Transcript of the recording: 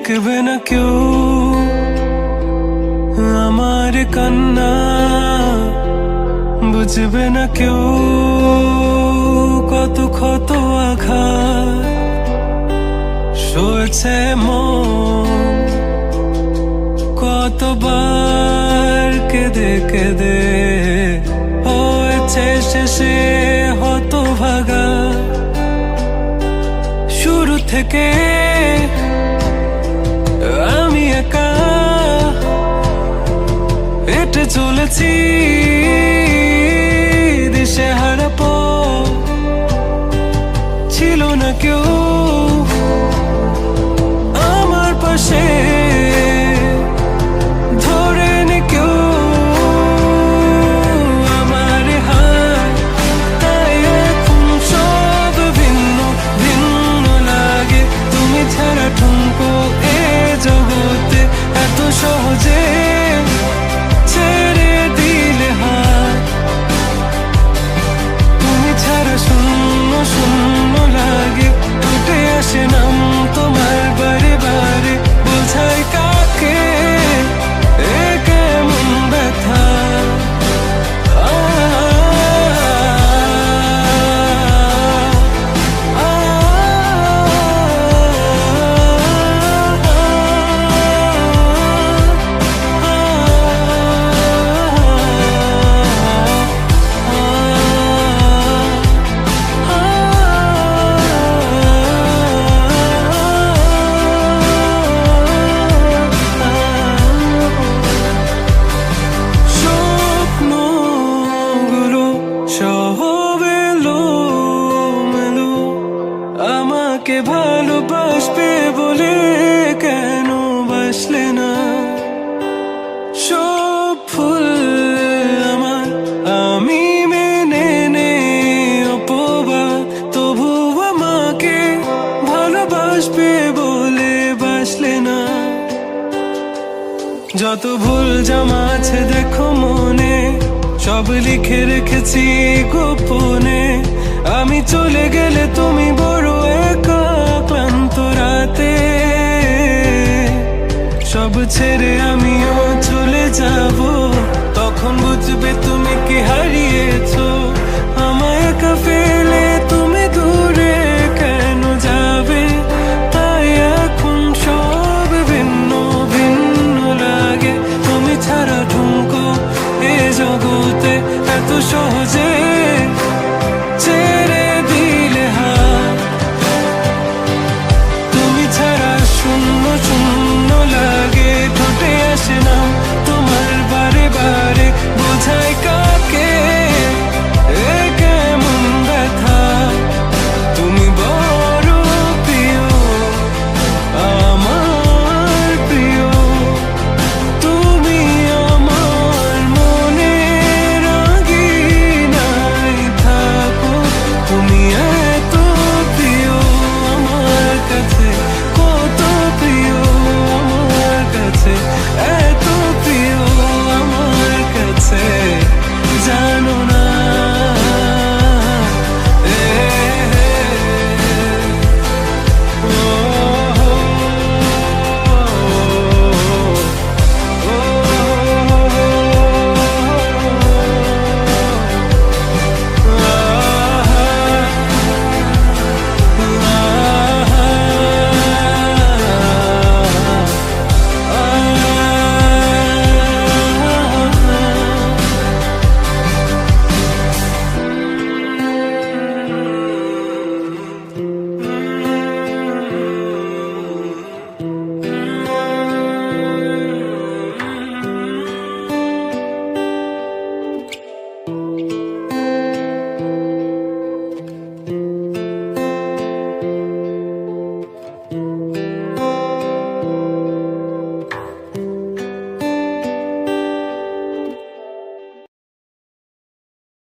দেখবে না কেউ আমার কান্না, বুঝবে না কেউ কত ক্ষত আঘাত সয়েছে মন, কতবার কেঁদে কেঁদে হয়েছে শেষে হতভাগা। শুরু থেকে আমি একা হেঁটে চলেছি দিশেহারা পথ, ছিল না কেউ আমার পাশে ধরে নে কেউ আমার হাত, তাই এখন সব ভিন্ন ভিন্ন লাগে। তুমি ছাড়া ঠুনকো এ জগতে এত সহজে ছেড়ে দিলে হাত, তুমি ছাড়া শূন্য শূন্য লাগে। উঠে আসে নাম তোমার বারে বারে, বোঝাই কাকে এ কেমন ব্যথা। আমাকে ভালোবাসবে বলে কেন বাসলে না? সব ফুল আমার আমি মেনে নে অপবাদ, তবু আমাকে ভালোবাসবে বলে বাসলে না। যত ভুল জমা আছে দেখো মনে, সব লিখে রেখেছি গোপনে। আমি চলে গেলে তুমি বড় একা ক্লান্ত রাতে, সব ছেড়ে আমিও চলে যাব, তখন বুঝবে তুমি কি হারিয়েছো আমায় একা।